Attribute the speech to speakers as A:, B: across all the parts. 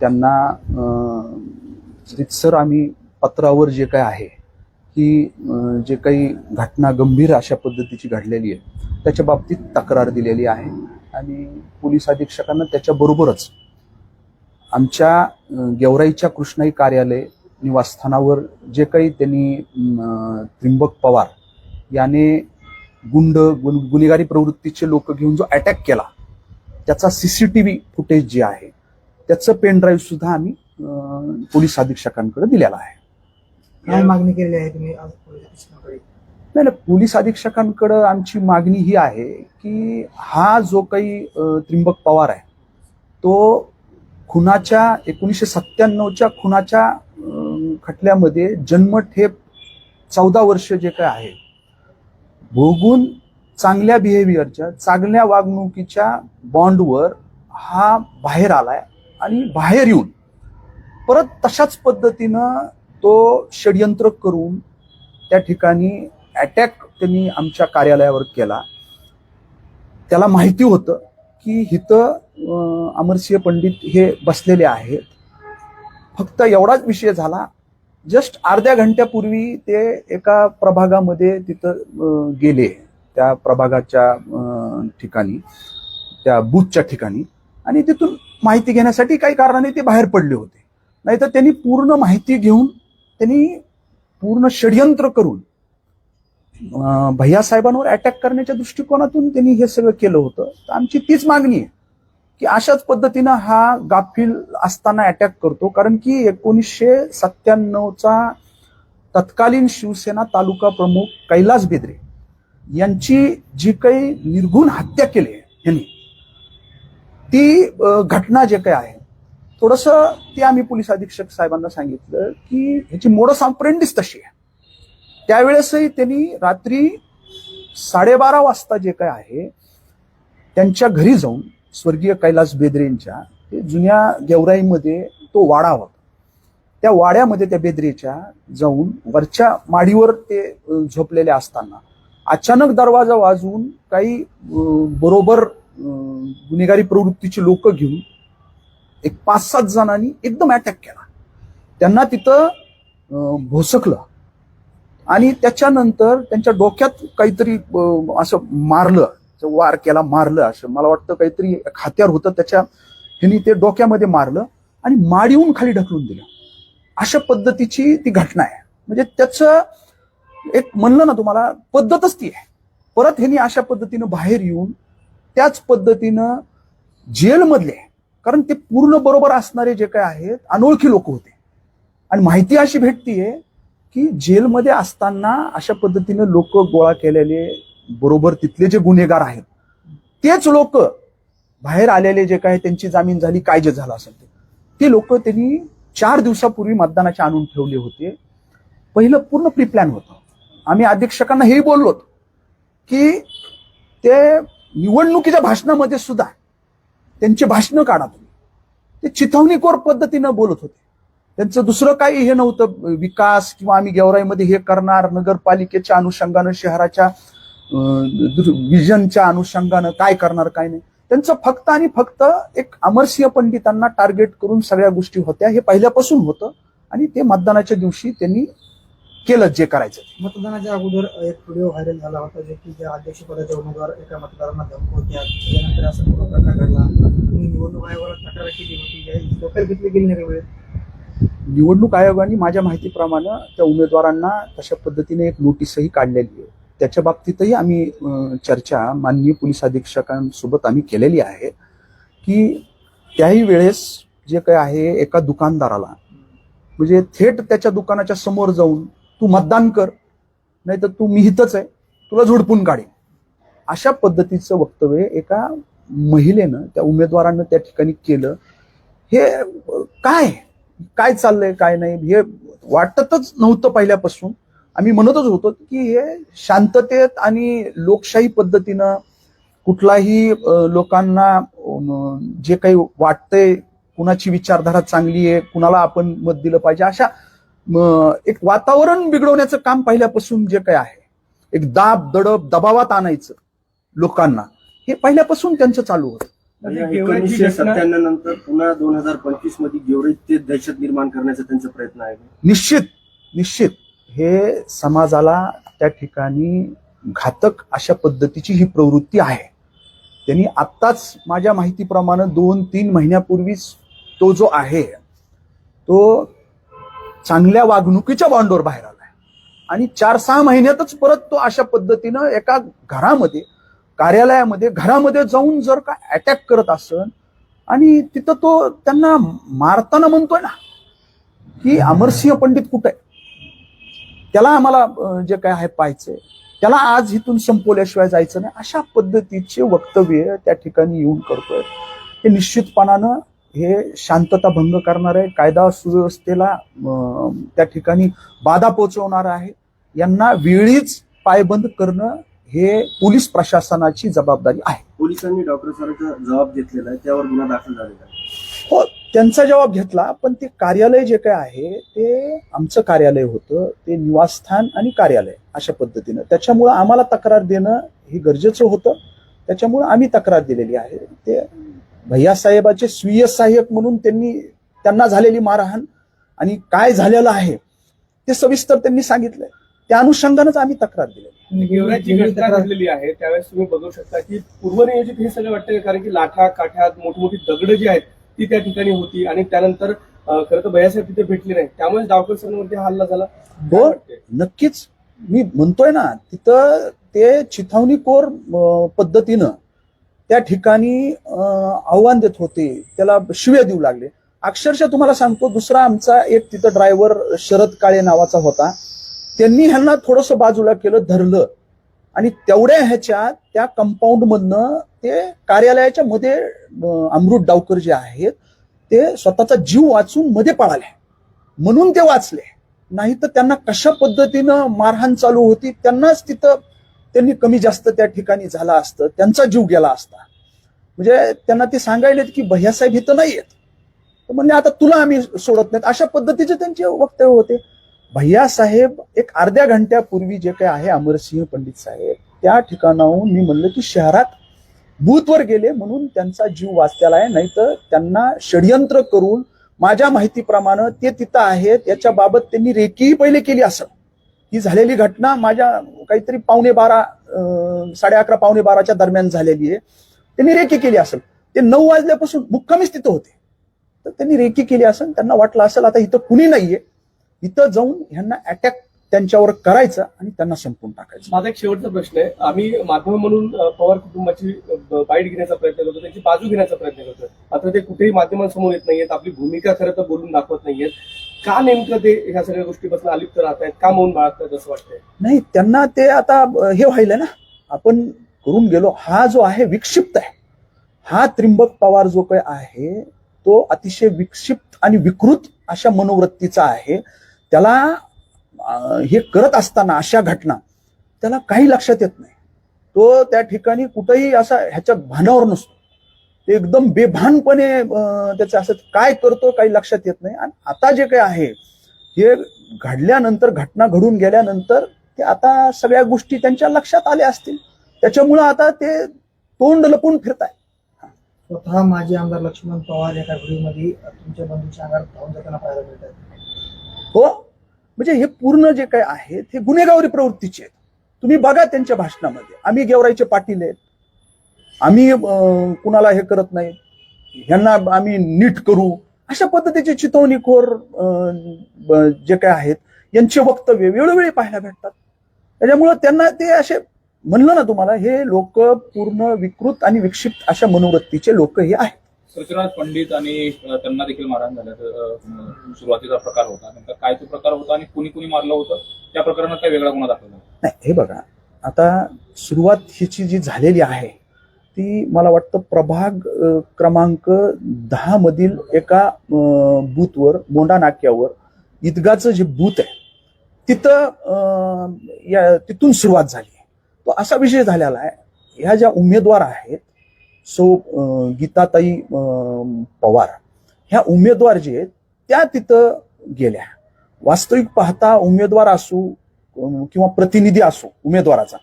A: त्यांना रितसर आम्ही पत्रावर जे काय आहे की जे काही घटना गंभीर अशा पद्धतीची घडलेली आहे त्याच्या बाबतीत तक्रार दिलेली आहे आणि पोलीस अधीक्षकांना त्याच्याबरोबरच आमच्या गेवराईच्या कृष्णाई कार्यालय निवासस्थानावर जे काही त्यांनी त्रिंबक पवार याने गुन्हेगारी प्रवृत्तीचे लोक घेऊन जो अटॅक केला त्याचा सीसीटीव्ही फुटेज जे आहे त्याचं पेन ड्राईव्ह सुद्धा आम्ही पोलीस अधीक्षकांकडे दिलेला आहे.
B: काय मागणी केलेली आहे तुम्ही आज पोलीस अधीक्षकांकडे?
A: नाही, पोलीस अधीक्षकांकडे आमची मागणी ही आहे की हा जो काही त्रिंबक पवार आहे तो खुनाच्या 1997च्या खुनाच्या खटल्यामध्ये जन्मठेप 14 वर्ष जे काय आहे भोगून चांगल्या बिहेवियरच्या चांगल्या वागणुकीच्या बॉन्डवर हा बाहेर आलाय आणि बाहेर येऊन परत तशाच पद्धतीनं तो षडयंत्र करून त्या ठिकाणी अटॅक त्यांनी आमच्या कार्यालयावर केला. त्याला माहिती होतं की इथं अमरसिंह पंडित हे बसलेले आहेत. फक्त एवढाच विषय झाला, जस्ट अर्ध्या घंट्यापूर्वी ते एका प्रभागामध्ये तिथं गेले, त्या प्रभागाच्या ठिकाणी, त्या बूथच्या ठिकाणी, आणि तिथून माहिती घेण्यासाठी काही कारणाने ते बाहेर पडले होते. नाहीतर त्यांनी पूर्ण माहिती घेऊन त्यांनी पूर्ण षडयंत्र करून भैयासाहेबांवर अटॅक करण्याच्या दृष्टिकोनातून त्यांनी हे सगळं केलं होतं. तर आमची तीच मागणी आहे की अशाच पद्धतीनं हा गाफील असताना अटॅक करतो. कारण की 1997चा तत्कालीन शिवसेना तालुका प्रमुख कैलास बेदरे यांची जी काही निर्घुण हत्या केली यांनी, ती घटना जे काही आहे थोडंसं ते आम्ही पोलीस अधीक्षक साहेबांना सांगितलं की ह्याची मोडस ऑपरेंडिस तशी आहे. त्यावेळेसही त्यांनी रात्री 12:30 वाजता जे काय आहे त्यांच्या घरी जाऊन स्वर्गीय कैलास बेदरेंच्या जुन्या गेवराईमध्ये तो वाडा होता, त्या वाड्यामध्ये त्या बेदरेच्या जाऊन वरच्या माडीवर ते झोपलेले असताना अचानक दरवाजा वाजवून काही बरोबर गुन्हेगारी प्रवृत्तीची लोक घेऊन एक 5-7 जणांनी एकदम अटॅक केला. त्यांना तिथं भोसकलं आणि त्याच्यानंतर त्यांच्या डोक्यात काहीतरी असं मारलं, वार केला, मारलं, असं मला वाटतं काहीतरी हत्यार होतं त्याच्या, ह्यांनी ते डोक्यामध्ये मारलं आणि माडीहून खाली ढकलून दिलं. अशा पद्धतीची ती घटना आहे. म्हणजे त्याचं एक म्हणलं ना तुम्हाला पद्धतच ती आहे. परत ह्यांनी अशा पद्धतीनं बाहेर येऊन त्याच पद्धतीनं जेलमधले, कारण ते पूर्ण बरोबर असणारे जे काय आहेत अनोळखी लोक होते आणि माहिती अशी भेटतीये की जेलमध्ये असताना अशा पद्धतीनं लोक गोळा केलेले बरोबर तिथले जे गुन्हेगार आहेत तेच लोक बाहेर आलेले जे काय त्यांची जामीन झाली, काय जे झालं असेल ते लोक त्यांनी 4 दिवसापूर्वी मतदानाचे आणून ठेवले होते. पहिलं पूर्ण प्री प्लॅन होतं. आम्ही अधीक्षकांना हेही बोललो की ते निवडणुकीच्या भाषणामध्ये सुद्धा त्यांचे भाषणं काढा तुम्ही, ते चिथावणीखोर पद्धतीनं बोलत होते. त्यांचं दुसरं काही हे नव्हतं, विकास किंवा आम्ही गेवराईमध्ये हे करणार, नगरपालिकेच्या अनुषंगानं, शहराच्या विजनच्या अनुषंगानं काय करणार काय नाही. त्यांचं फक्त आणि फक्त एक अमरसिंह पंडितांना टार्गेट करून सगळ्या गोष्टी होत्या. हे पहिल्यापासून होतं आणि ते मतदानाच्या दिवशी त्यांनी केलं जे करायचं.
B: मतदानाच्या अगोदर एक व्हिडिओ व्हायरल झाला होता जे की ज्या अध्यक्षपदाचे उमेदवार एका मतदारांना धमकवत्या, त्यानंतर असा प्रकार घडला. तुम्ही निवडणूक आयोगाला तक्रार केली होती, दखल घेतली गेली नाही वेळेत?
A: निवडणूक आयोगाने माझ्या माहितीप्रमाणे त्या उमेदवारांना तशा पद्धतीने एक नोटीसही काढलेली आहे. त्याच्या बाबतीतही आम्ही चर्चा माननीय पोलीस अधीक्षकांसोबत आम्ही केलेली आहे की त्याही वेळेस जे काही आहे एका दुकानदाराला, म्हणजे थेट त्याच्या दुकानाच्या समोर जाऊन तू मतदान कर, नाही तर तू मी हितच आहे, तुला झोडपून काढेन, अशा पद्धतीचं वक्तव्य एका महिलेनं त्या उमेदवारानं त्या ठिकाणी केलं. हे काय चाललंय काय नाही हे वाटतच नव्हतं पहिल्यापासून. आम्ही म्हणतच होतो की हे शांततेत आणि लोकशाही पद्धतीनं कुठलाही लोकांना जे काही वाटतंय, कुणाची विचारधारा चांगली आहे, कुणाला आपण मत दिलं पाहिजे, अशा एक वातावरण बिघडवण्याचं काम पहिल्यापासून जे काही आहे, एक दबावात आणायचं लोकांना, हे पहिल्यापासून त्यांचं चालू होतं.
C: 1997 नंतर पुन्हा 2025 मध्ये गेवराईत ते दहशत निर्माण करण्याचा त्यांचा प्रयत्न आहे.
A: निश्चित हे समाजाला त्या ठिकाणी घातक अशा पद्धतीची ही प्रवृत्ती आहे. त्यांनी आत्ताच माझ्या माहितीप्रमाणे 2-3 महिन्यापूर्वीच तो जो आहे तो चांगल्या वागणुकीच्या बॉन्डवर बाहेर आलाय आणि 4-6 महिन्यातच परत तो अशा पद्धतीनं एका घरामध्ये, कार्यालयामध्ये, घरामध्ये जाऊन जर का अटॅक करत असेल आणि तिथं तो त्यांना मारताना म्हणतोय ना की अमरसिंह पंडित कुठे आहे, त्याला आम्हाला जे काय आहे पाहायचंय, त्याला आज इथून संपवल्याशिवाय जायचं नाही, अशा पद्धतीचे वक्तव्य त्या ठिकाणी येऊन करतोय. हे निश्चितपणानं हे शांतता भंग करणार आहे, कायदा सुव्यवस्थेला त्या ठिकाणी बाधा पोहोचवणार आहे. यांना वेळीच पायबंद करणं हे पोलीस प्रशासनाची जबाबदारी आहे.
C: पोलिसांनी डॉक्टर सरांचा जबाब घेतलेला आहे, त्यावर गुन्हा दाखल झालेला आहे.
A: हो, त्यांचा जबाब घेतला, पण ते कार्यालय जे काय आहे ते आमचं कार्यालय होतं, ते निवासस्थान आणि कार्यालय अशा पद्धतीनं. त्याच्यामुळं आम्हाला तक्रार देणं हे गरजेचं होतं, त्याच्यामुळं आम्ही तक्रार दिलेली आहे. ते भैयासाहेबाचे स्वीय सहाय्यक म्हणून त्यांना झालेली मारहाण आणि काय झालेलं आहे ते सविस्तर त्यांनी सांगितलंय. त्या अनुषंगानंच आम्ही तक्रार दिली.
D: गेवराईची घटना घडलेली आहे त्यावेळेस तुम्ही बघू शकता की पूर्वनियोजित हे सगळं वाटतं, कारण की लाठा काठ्यात मोठी दगड जी आहेत ती त्या ठिकाणी होती आणि त्यानंतर खरं तर भैयासाहेब तिथे भेटले नाही, त्यामुळे डावकर सरांवरती हल्ला झाला.
A: हो, नक्कीच. मी म्हणतोय ना, तिथं ते चिथावणीखोर पद्धतीनं त्या ठिकाणी आव्हान देत होते, त्याला शिव्या देऊ लागले. अक्षरशः तुम्हाला सांगतो, दुसरा आमचा एक तिथं ड्रायव्हर शरद काळे नावाचा होता, त्यांनी ह्यांना थोडंसं बाजूला केलं, धरलं आणि तेवढ्या ह्याच्यात त्या कंपाऊंड मधनं ते कार्यालयाच्या मध्ये अमृत डावकर जे आहेत ते स्वतःचा जीव वाचून मध्ये पळाले, म्हणून ते वाचले. नाही तर त्यांना कशा पद्धतीनं मारहाण चालू होती, त्यांनाच तिथं त्यांनी कमी जास्त त्या ठिकाणी झाला असतं, त्यांचा जीव गेला असता. म्हणजे त्यांना ते सांगायलेत की भैयासाहेब इथं नाही येत, म्हणजे आता तुला आम्ही सोडत नाहीत, अशा पद्धतीचे त्यांचे वक्तव्य होते. भैयासाहेब एक अर्ध्या घंट्यापूर्वी जे काही आहे अमरसिंह पंडित साहेब त्या ठिकाणाहून मी म्हणलं की शहरात बूथवर गेले म्हणून त्यांचा जीव वाचलेला आहे, नाही तर त्यांना षडयंत्र करून माझ्या माहितीप्रमाणे ते तिथं आहेत याच्या बाबत त्यांनी रेकीही पहिले केली असेल. ही झालेली घटना माझ्या काहीतरी 11:15 दरम्यान झालेली आहे. त्यांनी रेकी केली असेल. ते 9 वाजल्यापासून मुक्कामीच तिथं होते, तर त्यांनी रेकी केली असेल. त्यांना वाटलं असेल आता इथं कुणी नाहीये, इथं जाऊन ह्यांना अटॅक त्यांच्यावर करायचं आणि त्यांना संपून टाकायचं.
D: माझा एक शेवटचा प्रश्न आहे, आम्ही माध्यम म्हणून पवार कुटुंबाची बाईट घेण्याचा प्रयत्न करतो, त्यांची बाजू घेण्याचा प्रयत्न करतो, मात्र ते कुठेही माध्यमांसमोर येत नाहीयेत, आपली भूमिका खरं तर बोलून दाखवत नाहीयेत. का नेमकं ते ह्या सगळ्या गोष्टीपासून अलिप्त राहत आहेत, का मौन बाळगतात असं वाटतंय?
A: नाही, त्यांना ते आता हे व्हायलंय ना, आपण करून गेलो. हा जो आहे विक्षिप्त आहे, हा त्रिंबक पवार जो काही आहे तो अतिशय विक्षिप्त आणि विकृत अशा मनोवृत्तीचा आहे. त्याला हे करत असताना अशा घटना त्याला काही लक्षात येत नाही. तो त्या ठिकाणी कुठेही असा ह्याच्या भानावर नसतो, ते एकदम बेभानपणे त्याचं असं काय करतो काही लक्षात येत नाही. आणि आता जे काही आहे हे घडल्यानंतर, घटना घडून गेल्यानंतर ते आता सगळ्या गोष्टी त्यांच्या लक्षात आल्या असतील, त्याच्यामुळं आता ते तोंड लपून फिरताय.
B: स्वतः माजी आमदार लक्ष्मण पवार एका व्हिडिओमध्ये तुमच्या बंधूच्या अंगावर धावून जाताना पाहायला मिळतात.
A: हो, म्हणजे हे पूर्ण जे काही आहे ते गुन्हेगारी प्रवृत्तीचे आहेत. तुम्ही बघा त्यांच्या भाषणामध्ये, आम्ही गेवराईचे पाटील आहेत, आम्ही कुणाला हे करत नाही, ह्यांना आम्ही नीट करू, अशा पद्धतीचे चितवणीखोर जे काय आहेत यांचे वक्तव्य वेळोवेळी पाहायला भेटतात. त्याच्यामुळं त्यांना ते असे म्हणलं ना तुम्हाला, हे लोक पूर्ण विकृत आणि विक्षिप्त अशा मनोवृत्तीचे लोक हे आहेत.
E: सचिराज पंडित आणि त्यांना देखील मारहाण झाल्याचा सुरुवातीचा प्रकार होता, नेमका काय तो प्रकार होता आणि कुणी मारलं होतं, त्या प्रकरणात काय वेगळा गुन्हा दाखल झाला?
A: नाही, हे बघा, आता सुरुवात हिची जी झालेली आहे ती मला वाटतं प्रभाग क्रमांक 10 मधील एका बूथवर, मोंडा नाक्यावर ईदगाचं जे बूथ आहे तिथून सुरुवात झाली. तो असा विषय झालेला आहे, ह्या ज्या उमेदवार आहेत गीताताई पवार, ह्या उमेदवार जे आहेत त्या तिथं गेल्या. वास्तविक पाहता उमेदवार असो किंवा प्रतिनिधी असो उमेदवाराचा,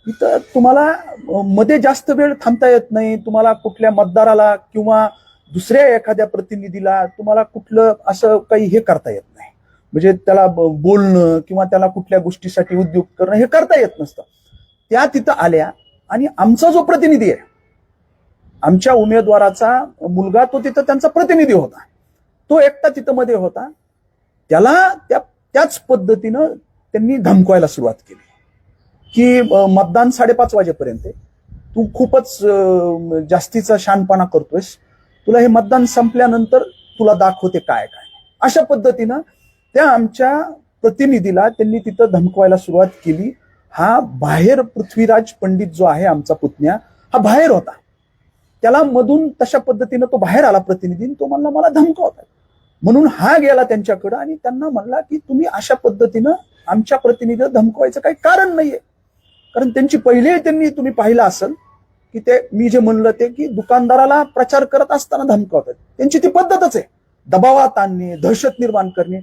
A: इथं तुम्हाला मध्ये जास्त वेळ थांबता येत नाही. तुम्हाला कुठल्या मतदाराला किंवा दुसऱ्या एखाद्या प्रतिनिधीला तुम्हाला कुठलं असं काही हे करता येत नाही. म्हणजे त्याला बोलणं किंवा त्याला कुठल्या गोष्टीसाठी उद्योग करणं हे करता येत नसतं. त्या तिथं आल्या आणि आमचा जो प्रतिनिधी आहे, आमच्या उमेदवाराचा मुलगा, तो तिथं त्यांचा प्रतिनिधी होता, तो एकटा तिथं मध्ये होता. त्याला त्याच पद्धतीनं त्यांनी धमकवायला सुरुवात केली की मतदान 5:30 वाजेपर्यंत, तू खूपच जास्तीचा शहाणपणा करतोयस, तुला हे मतदान संपल्यानंतर तुला दाखवते काय काय. अशा पद्धतीनं त्या आमच्या प्रतिनिधीला त्यांनी तिथं धमकवायला सुरुवात केली. हा बाहेर पृथ्वीराज पंडित जो आहे आमचा पुतण्या, हा बाहेर होता. त्याला मधून तशा पद्धतीनं तो बाहेर आला प्रतिनिधी, तो म्हणला मला धमकावतात. म्हणून हा गेला त्यांच्याकडं आणि त्यांना म्हणला की तुम्ही अशा पद्धतीनं आमच्या प्रतिनिधीला धमकवायचं काही कारण नाहीये. कारण त्यांची पहिले त्यांनी तुम्ही पाहिलं असेल की ते मी जे म्हणलं ते की दुकानदाराला प्रचार करत असताना धमकावतात. त्यांची ती पद्धतच आहे, दबावात आणणे, दहशत निर्माण करणे.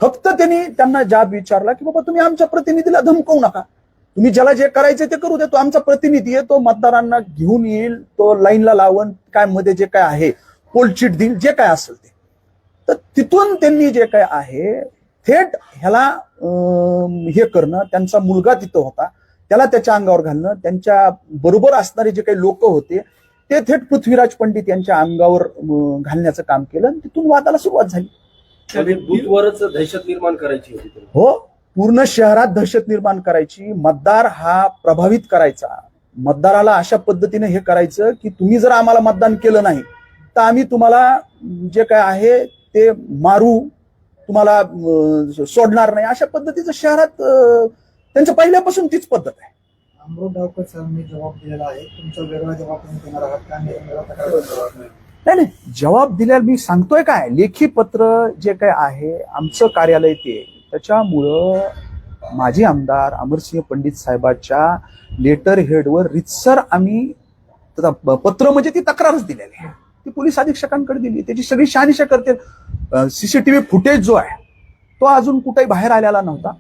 A: फक्त त्यांनी त्यांना जाब विचारला की बाबा तुम्ही आमच्या प्रतिनिधीला धमकवू नका, तुम्ही ज्याला जे करायचे ते करू दे, तो आमचा प्रतिनिधी आहे, तो मतदारांना घेऊन येईल, तो लाईनला लावून काय मध्ये जे काय आहे पोलचीट देईल, जे काय असेल ते. तर तिथून त्यांनी जे काय आहे थेट ह्याला हे करणं, त्यांचा मुलगा तिथं होता त्याला त्याच्या अंगावर घालणं, त्यांच्या बरोबर असणारे जे काही लोक होते ते थेट पृथ्वीराज पंडित यांच्या अंगावर घालण्याचं काम केलं आणि तिथून वादाला सुरुवात झाली.
C: म्हणजे बूथवरच दहशत निर्माण करायची होती त्यांनी.
A: हो, पूर्ण शहरात दहशत निर्माण करायची, मतदार हा प्रभावित करायचा, मतदाराला अशा पद्धतीने हे करायचं की तुम्ही जर आम्हाला मतदान केलं नाही तर आम्ही तुम्हाला जे काय आहे ते मारू, तुम्हाला सोडणार नाही. अशा पद्धतीचं शहरात त्यांच्या पहिल्यापासून तीच पद्धत आहे.
B: अमृत डावकर सरांनी जबाब दिलेला आहे, तुमचा वेगळा जबाब तुम्ही देणार आहात का?
A: नाही, जबाब दिल्यावर मी सांगतोय काय, लेखी पत्र जे काय आहे आमचं कार्यालय ते, त्याच्यामुळं माजी आमदार अमरसिंह पंडित साहेबांच्या लेटर हेडवर रितसर आम्ही पत्र म्हणजे ती तक्रारच दिलेली आहे, ती पोलीस अधीक्षकांकडे दिली. त्याची सगळी शहानिशा करते. सीसीटीव्ही फुटेज जो आहे तो अजून कुठेही बाहेर आलेला नव्हता,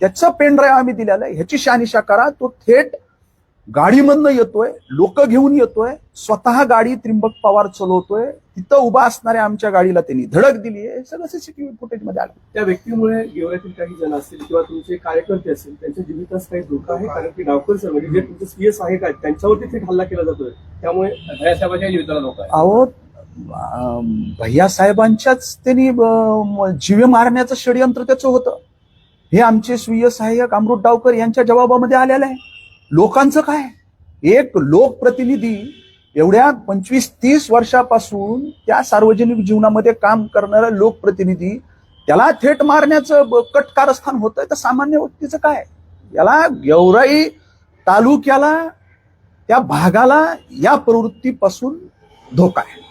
A: त्याचं पेन ड्राईव्ह आम्ही दिलेला आहे, ह्याची शहानिशा करा. तो थेट गाडीमधनं येतोय, लोक घेऊन येतोय, स्वतः गाडी त्रिंबक पवार चालवतोय, तिथं उभा असणाऱ्या आमच्या गाडीला त्यांनी धडक दिली आहे. सगळं सीसीटीव्ही फुटेज मध्ये आलं.
D: त्या व्यक्तीमुळे गेवरातील काही जण असतील किंवा तुमचे कार्यकर्ते असतील त्यांच्या जीवितास काही धोका आहे? कारण की डावकर सर म्हणजे जे तुमचे सीए सहाय्यक आहेत त्यांच्यावरती थेट हल्ला केला जातोय, त्यामुळे
E: भैयासाहेबांच्या जीविताला धोका आहे.
A: अहो, भैया साहेबांच्याच त्यांनी जीवे मारण्याचं षडयंत्र त्याचं होतं. हे आमचे स्वीय सहाय्यक अमृत डावकर यांच्या जबाबामध्ये आलेलं आहे. लोकांचं काय, एक लोकप्रतिनिधी एवढ्या 25-30 वर्षापासून त्या सार्वजनिक जीवनामध्ये काम करणारा लोकप्रतिनिधी, त्याला थेट मारण्याचं कटकारस्थान होतंय, तर सामान्य व्यक्तीचं काय? याला गेवराई तालुक्याला, त्या भागाला या प्रवृत्तीपासून धोका आहे.